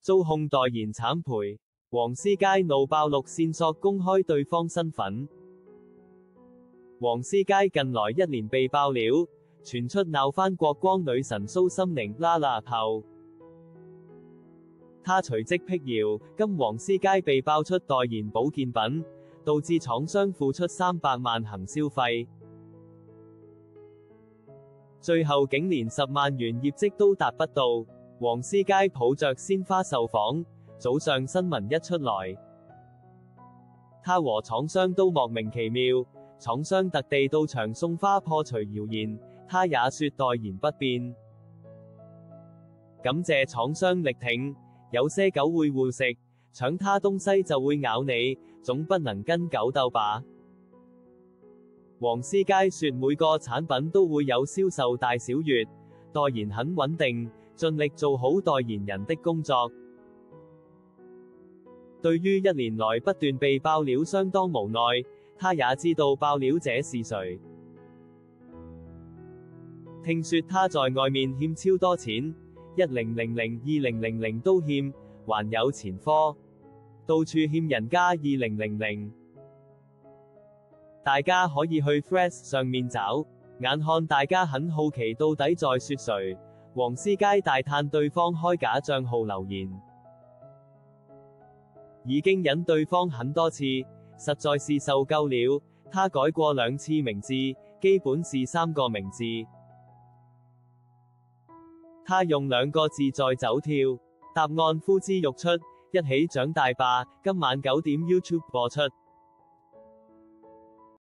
遭控代言慘賠，黃絲佳怒爆錄線索公開對方身份。黃絲佳近來一連被爆料，傳出鬧返國光女神蘇心寧啦後，他隨即辟謠，今黃絲佳被爆出代言保健品，導致廠商付出300萬行銷費，最後竟連10萬元業績都達不到。黃絲佳抱着鮮花受訪，早上新聞一出來，他和廠商都莫名其妙，廠商特地到場送花破除謠言，他也說代言不變，感謝廠商力挺，有些狗會護食，搶他東西就會咬你，總不能跟狗鬥吧。黃絲佳說每個產品都會有銷售大小月，代言很穩定，盡力做好代言人的工作。對於一年來不斷被爆料相當無奈，他也知道爆料者是誰。聽說他在外面欠超多錢，1000、2000都欠，還有前科，到處欠人家2000。大家可以去 Threads 上面找，眼看大家很好奇到底在說誰。黃絲佳大嘆對方開假賬號留言，已經引對方很多次，實在是受夠了。他改過2次名字，基本是3個名字。他用2個字在走跳，答案呼之欲出，一起長大吧。今晚9點 YouTube 播出。